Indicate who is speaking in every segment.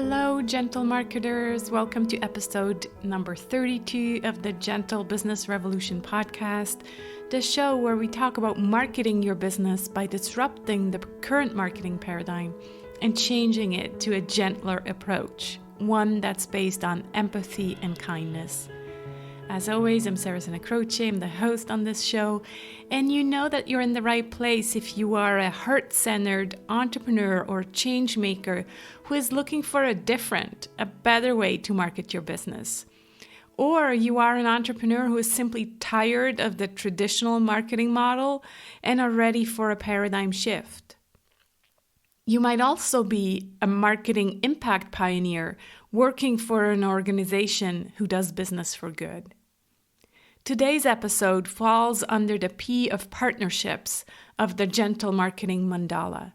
Speaker 1: Hello, gentle marketers. Welcome to episode number 32 of the Gentle Business Revolution podcast, the show where we talk about marketing your business by disrupting the current marketing paradigm and changing it to a gentler approach, one that's based on empathy and kindness. As always, I'm Sarah Croce. I'm the host on this show, and you know that you're in the right place if you are a heart-centered entrepreneur or change maker who is looking for a better way to market your business. Or you are an entrepreneur who is simply tired of the traditional marketing model and are ready for a paradigm shift. You might also be a marketing impact pioneer working for an organization who does business for good. Today's episode falls under the P of partnerships of the Gentle Marketing Mandala.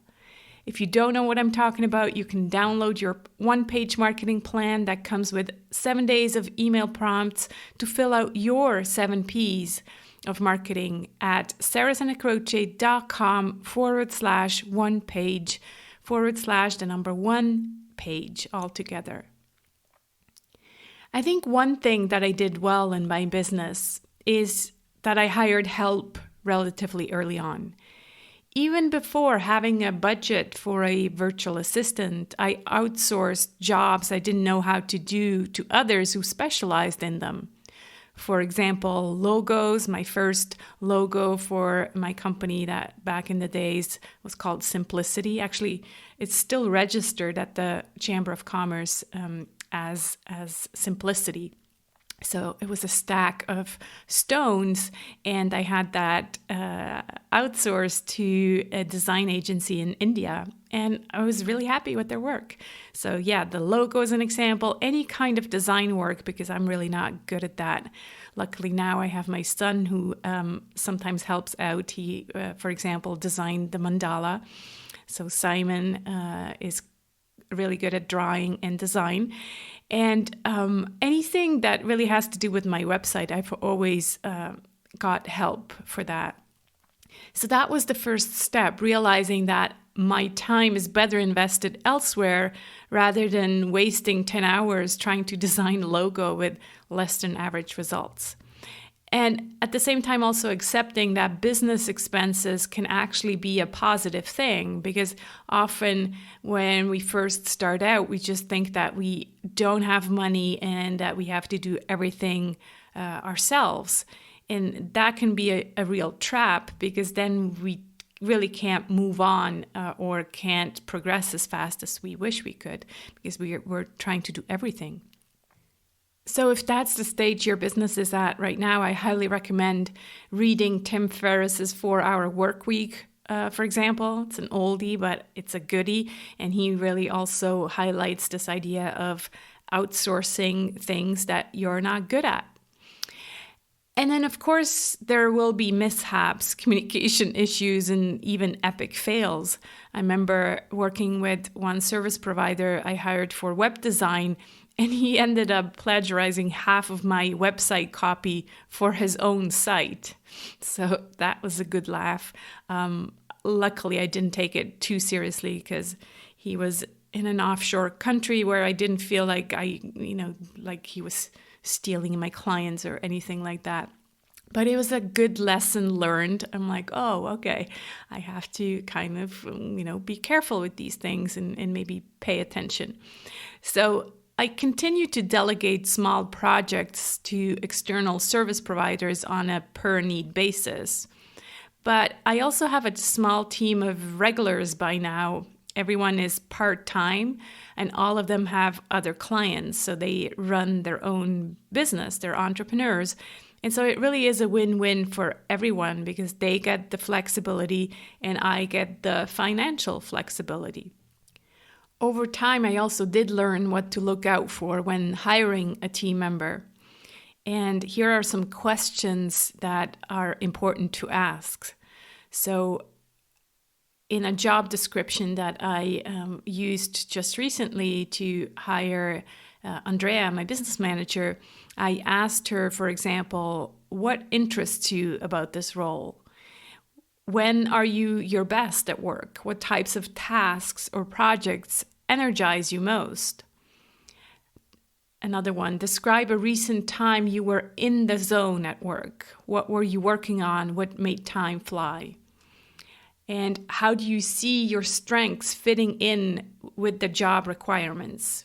Speaker 1: If you don't know what I'm talking about, you can download your one-page marketing plan that comes with 7 days of email prompts to fill out your 7 Ps of marketing at sarahsanacroce.com/one-page/1 page altogether. I think one thing that I did well in my business is that I hired help relatively early on. Even before having a budget for a virtual assistant, I outsourced jobs I didn't know how to do to others who specialized in them. For example, logos. My first logo for my company that back in the days was called Simplicity. Actually, it's still registered at the Chamber of Commerce as Simplicity. So it was a stack of stones, and I had that outsourced to a design agency in India, and I was really happy with their work. So yeah, the logo is an example, any kind of design work, because I'm really not good at that. Luckily now I have my son who sometimes helps out. He, for example, designed the mandala. So Simon is really good at drawing and design. And anything that really has to do with my website, I've always got help for that. So that was the first step, realizing that my time is better invested elsewhere rather than wasting 10 hours trying to design a logo with less than average results. And at the same time, also accepting that business expenses can actually be a positive thing, because often when we first start out, we just think that we don't have money and that we have to do everything ourselves. And that can be a real trap, because then we really can't move on or can't progress as fast as we wish we could, because we're trying to do everything. So if that's the stage your business is at right now, I highly recommend reading Tim Ferriss's 4-Hour Work Week, for example. It's an oldie, but it's a goodie. And he really also highlights this idea of outsourcing things that you're not good at. And then, of course, there will be mishaps, communication issues, and even epic fails. I remember working with one service provider I hired for web design, and he ended up plagiarizing half of my website copy for his own site. So that was a good laugh. Luckily, I didn't take it too seriously, because he was in an offshore country where I didn't feel like like he was stealing my clients or anything like that. But it was a good lesson learned. I'm like, oh, okay, I have to kind of, be careful with these things and maybe pay attention. So I continue to delegate small projects to external service providers on a per-need basis. But I also have a small team of regulars by now. Everyone is part-time, and all of them have other clients. So they run their own business. They're entrepreneurs. And so it really is a win-win for everyone, because they get the flexibility and I get the financial flexibility. Over time, I also did learn what to look out for when hiring a team member. And here are some questions that are important to ask. So in a job description that I used just recently to hire Andrea, my business manager, I asked her, for example, what interests you about this role? When are you your best at work? What types of tasks or projects energize you most? Another one, describe a recent time you were in the zone at work. What were you working on? What made time fly? And how do you see your strengths fitting in with the job requirements?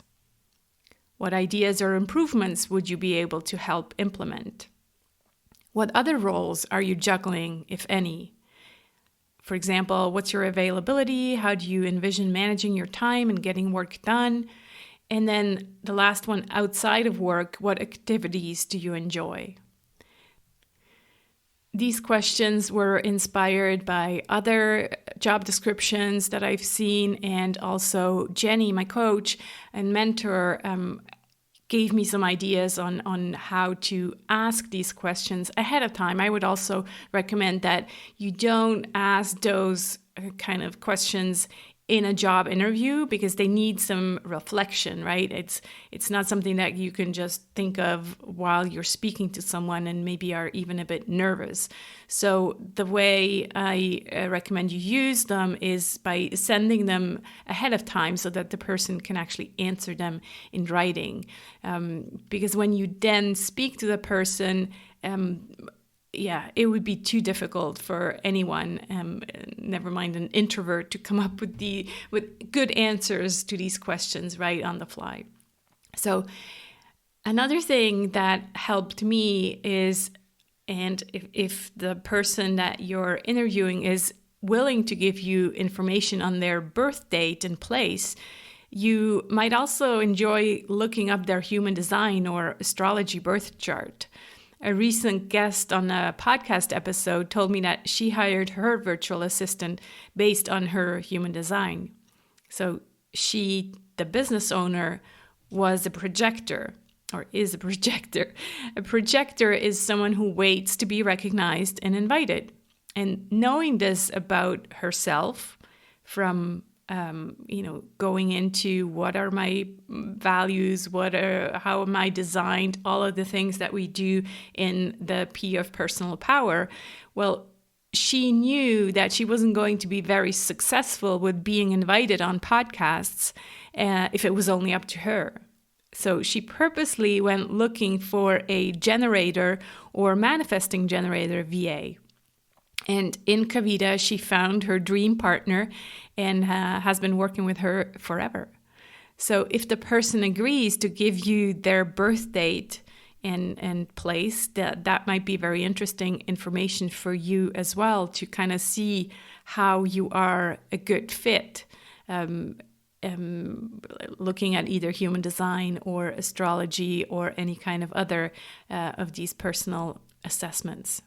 Speaker 1: What ideas or improvements would you be able to help implement? What other roles are you juggling, if any? For example, what's your availability? How do you envision managing your time and getting work done? And then the last one, outside of work, what activities do you enjoy? These questions were inspired by other job descriptions that I've seen, and also Jenny, my coach and mentor, gave me some ideas on how to ask these questions ahead of time. I would also recommend that you don't ask those kind of questions in a job interview, because they need some reflection, right? It's not something that you can just think of while you're speaking to someone and maybe are even a bit nervous. So the way I recommend you use them is by sending them ahead of time so that the person can actually answer them in writing. Because when you then speak to the person, it would be too difficult for anyone, never mind an introvert, to come up with good answers to these questions right on the fly. So another thing that helped me is, and if the person that you're interviewing is willing to give you information on their birth date and place, you might also enjoy looking up their human design or astrology birth chart. A recent guest on a podcast episode told me that she hired her virtual assistant based on her human design. So she, the business owner, was a projector, or is a projector. A projector is someone who waits to be recognized and invited. And knowing this about herself from going into what are my values, how am I designed, all of the things that we do in the P of personal power. Well, she knew that she wasn't going to be very successful with being invited on podcasts if it was only up to her. So she purposely went looking for a generator or manifesting generator VA. And in Kavita, she found her dream partner and has been working with her forever. So if the person agrees to give you their birth date and place, that might be very interesting information for you as well, to kind of see how you are a good fit, looking at either human design or astrology or any kind of other of these personal assessments.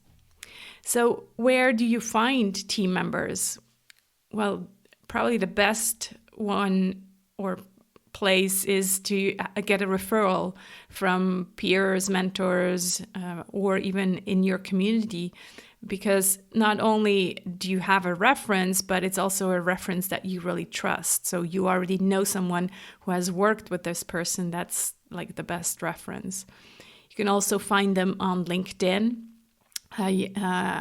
Speaker 1: So where do you find team members? Well, probably the best one or place is to get a referral from peers, mentors, or even in your community, because not only do you have a reference, but it's also a reference that you really trust. So you already know someone who has worked with this person. That's like the best reference. You can also find them on LinkedIn. I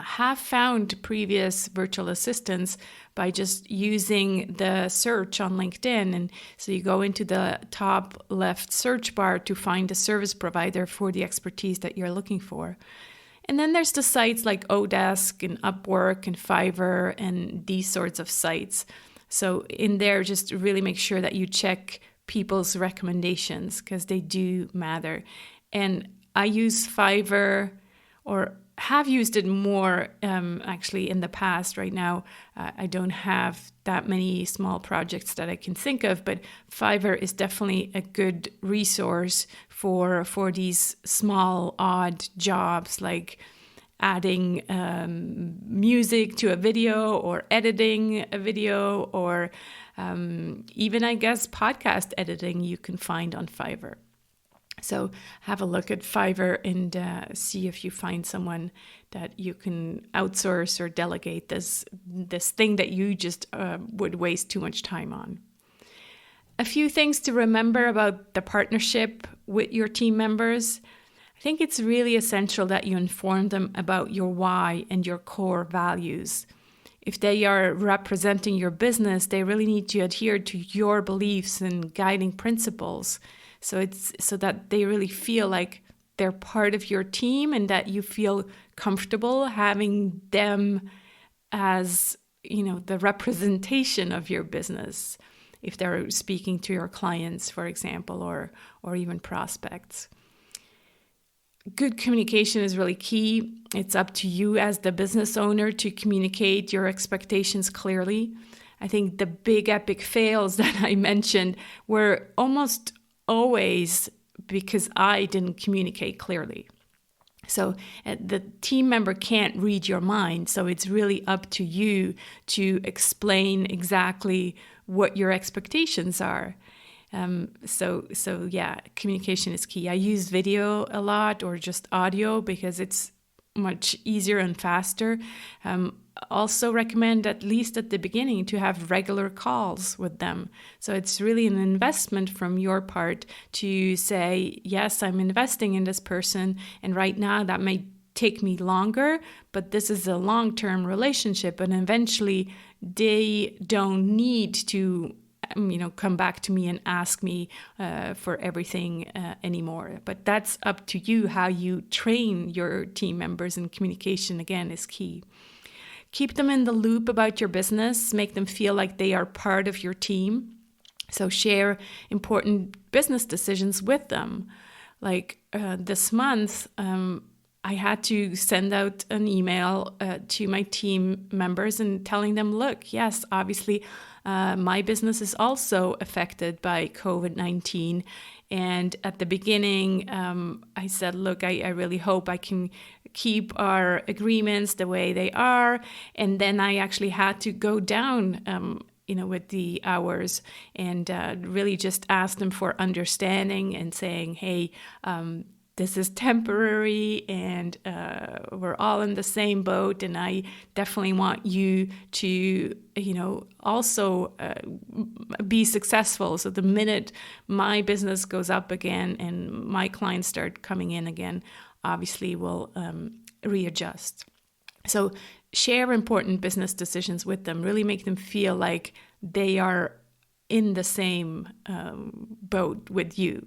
Speaker 1: have found previous virtual assistants by just using the search on LinkedIn. And so you go into the top left search bar to find a service provider for the expertise that you're looking for. And then there's the sites like Odesk and Upwork and Fiverr and these sorts of sites. So in there, just really make sure that you check people's recommendations, because they do matter. And I use Fiverr, or have used it more actually in the past. Right now, I don't have that many small projects that I can think of, but Fiverr is definitely a good resource for these small, odd jobs, like adding music to a video or editing a video, or even, I guess, podcast editing you can find on Fiverr. So have a look at Fiverr and see if you find someone that you can outsource or delegate this thing that you just would waste too much time on. A few things to remember about the partnership with your team members. I think it's really essential that you inform them about your why and your core values. If they are representing your business, they really need to adhere to your beliefs and guiding principles. So it's so that they really feel like they're part of your team and that you feel comfortable having them as, the representation of your business, if they're speaking to your clients, for example, or even prospects. Good communication is really key. It's up to you as the business owner to communicate your expectations clearly. I think the big epic fails that I mentioned were almost always because I didn't communicate clearly. So the team member can't read your mind. So it's really up to you to explain exactly what your expectations are. So yeah, communication is key. I use video a lot or just audio because it's much easier and faster. Also recommend, at least at the beginning, to have regular calls with them. So it's really an investment from your part to say, yes, I'm investing in this person, and right now that may take me longer, but this is a long-term relationship, and eventually they don't need to come back to me and ask me for everything anymore. But that's up to you. How you train your team members, and communication, again, is key. Keep them in the loop about your business. Make them feel like they are part of your team. So share important business decisions with them. Like this month, I had to send out an email to my team members and telling them, look, yes, obviously, my business is also affected by COVID-19. And at the beginning, I said, look, I really hope I can keep our agreements the way they are. And then I actually had to go down, with the hours and really just ask them for understanding and saying, hey, this is temporary and we're all in the same boat, and I definitely want you to, also be successful. So the minute my business goes up again and my clients start coming in again, obviously we'll readjust. So share important business decisions with them. Really make them feel like they are in the same boat with you.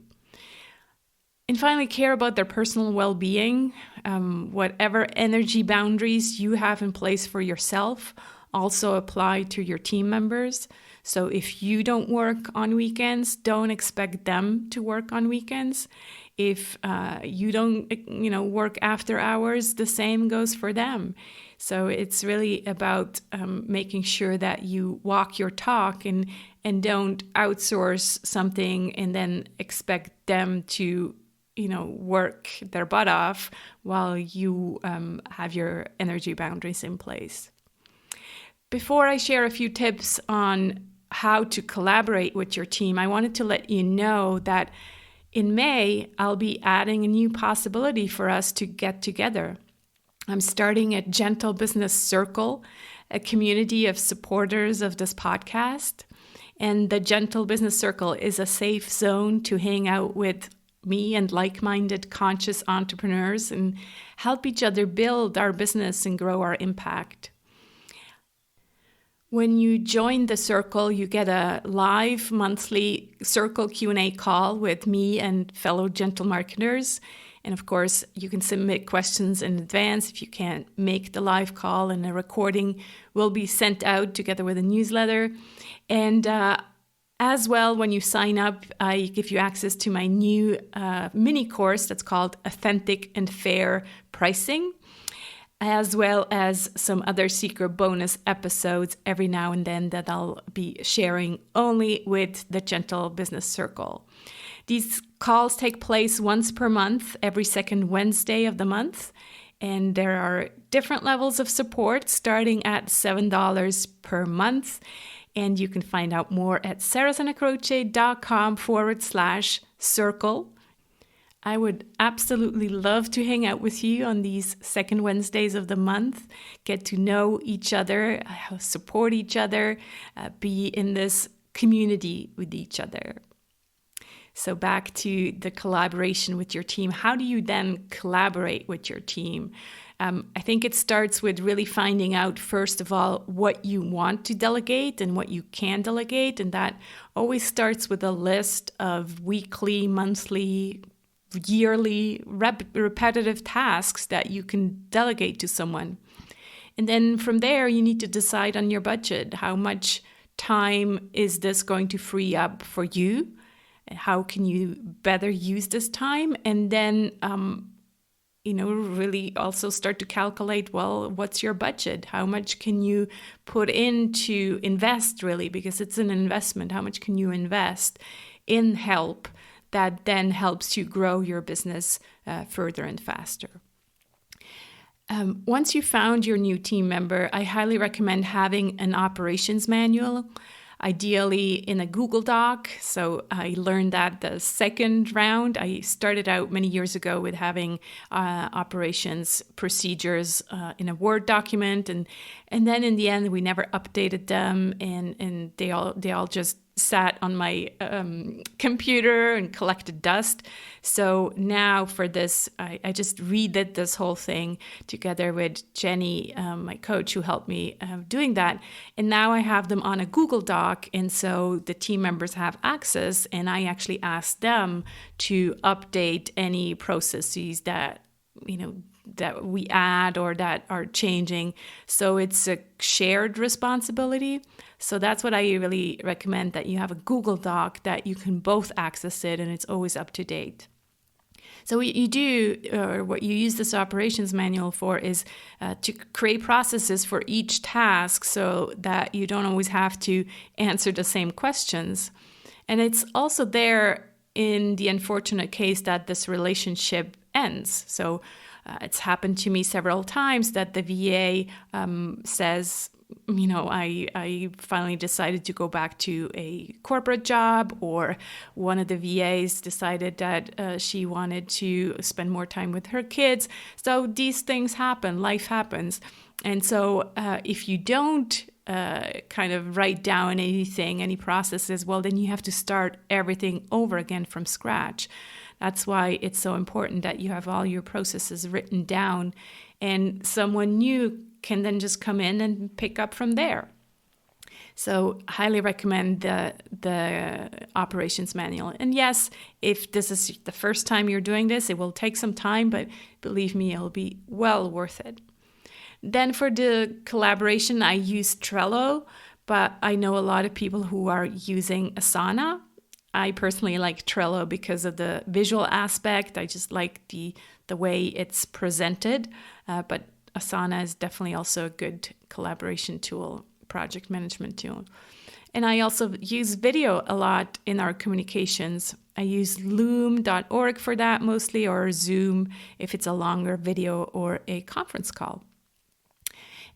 Speaker 1: And finally, care about their personal well-being. Whatever energy boundaries you have in place for yourself also apply to your team members. So if you don't work on weekends, don't expect them to work on weekends. If you don't, work after hours, the same goes for them. So it's really about making sure that you walk your talk and don't outsource something and then expect them to work their butt off while you have your energy boundaries in place. Before I share a few tips on how to collaborate with your team, I wanted to let you know that in May, I'll be adding a new possibility for us to get together. I'm starting a Gentle Business Circle, a community of supporters of this podcast. And the Gentle Business Circle is a safe zone to hang out with me and like-minded conscious entrepreneurs and help each other build our business and grow our impact. When you join the circle, you get a live monthly circle Q&A call with me and fellow gentle marketers. And of course, you can submit questions in advance if you can't make the live call, and a recording will be sent out together with a newsletter. And as well, when you sign up, I give you access to my new mini course that's called Authentic and Fair Pricing, as well as some other secret bonus episodes every now and then that I'll be sharing only with the Gentle Business Circle. These calls take place once per month, every second Wednesday of the month, and there are different levels of support starting at $7 per month. And you can find out more at sarahsanacroce.com/circle. I would absolutely love to hang out with you on these second Wednesdays of the month, get to know each other, support each other, be in this community with each other. So back to the collaboration with your team. How do you then collaborate with your team? I think it starts with really finding out, first of all, what you want to delegate and what you can delegate. And that always starts with a list of weekly, monthly, yearly, repetitive tasks that you can delegate to someone. And then from there, you need to decide on your budget. How much time is this going to free up for you? How can you better use this time? And then, really also start to calculate, well, what's your budget? How much can you put in to invest, really? Because it's an investment. How much can you invest in help that then helps you grow your business further and faster? Once you found your new team member, I highly recommend having an operations manual, ideally in a Google Doc. So I learned that the second round. I started out many years ago with having operations procedures in a Word document, and then in the end we never updated them, and they all just sat on my computer and collected dust. So now for this, I just redid this whole thing together with Jenny, my coach, who helped me doing that. And now I have them on a Google Doc. And so the team members have access, and I actually ask them to update any processes that we add or that are changing. So it's a shared responsibility. So that's what I really recommend, that you have a Google Doc that you can both access it and it's always up to date. So what you do, or what you use this operations manual for, is to create processes for each task so that you don't always have to answer the same questions. And it's also there in the unfortunate case that this relationship ends. So it's happened to me several times that the VA says, I finally decided to go back to a corporate job, or one of the VAs decided that she wanted to spend more time with her kids. So these things happen, life happens. And so if you don't kind of write down anything, any processes, well, then you have to start everything over again from scratch. That's why it's so important that you have all your processes written down, and someone new can then just come in and pick up from there. So highly recommend the operations manual. And yes, if this is the first time you're doing this, it will take some time, but believe me, it'll be well worth it. Then for the collaboration, I use Trello, but I know a lot of people who are using Asana. I personally like Trello because of the visual aspect. I just like the way it's presented, but Asana is definitely also a good collaboration tool, project management tool. And I also use video a lot in our communications. I use loom.org for that mostly, or Zoom if it's a longer video or a conference call.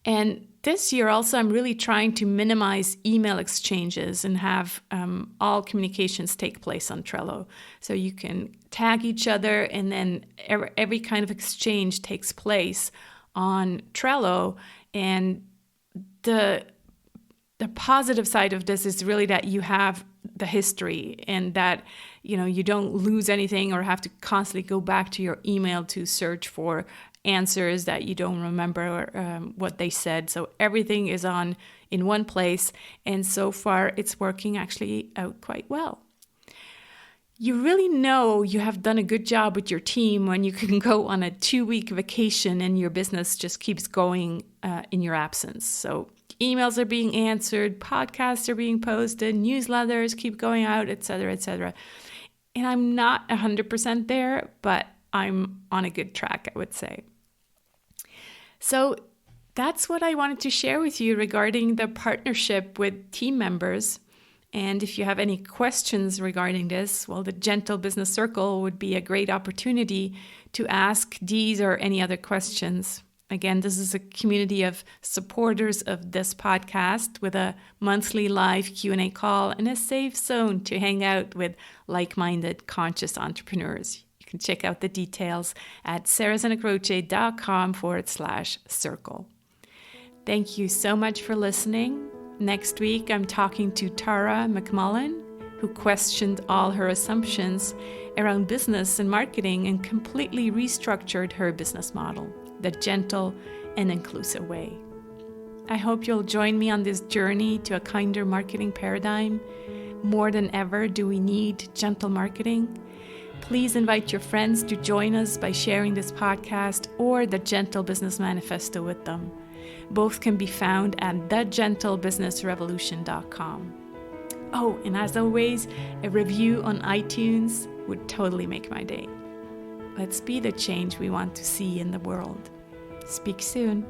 Speaker 1: And this year also, I'm really trying to minimize email exchanges and have all communications take place on Trello. So you can tag each other, and then every kind of exchange takes place on Trello. And the positive side of this is really that you have the history, and that you don't lose anything or have to constantly go back to your email to search for answers that you don't remember what they said. So everything is in one place, and so far it's working actually out quite well. You really know you have done a good job with your team when you can go on a 2-week vacation and your business just keeps going in your absence. So emails are being answered, podcasts are being posted, newsletters keep going out, etc., etc. And I'm not 100% there, but I'm on a good track, I would say. So that's what I wanted to share with you regarding the partnership with team members. And if you have any questions regarding this, well, the Gentle Business Circle would be a great opportunity to ask these or any other questions. Again, this is a community of supporters of this podcast with a monthly live Q&A call and a safe zone to hang out with like-minded, conscious entrepreneurs. You can check out the details at sarahzenekroce.com/circle. Thank you so much for listening. Next week, I'm talking to Tara McMullen, who questioned all her assumptions around business and marketing and completely restructured her business model. the gentle and inclusive way. I hope you'll join me on this journey to a kinder marketing paradigm. More than ever, do we need gentle marketing? Please invite your friends to join us by sharing this podcast or the Gentle Business Manifesto with them. Both can be found at thegentlebusinessrevolution.com. Oh, and as always, a review on iTunes would totally make my day. Let's be the change we want to see in the world. Speak soon.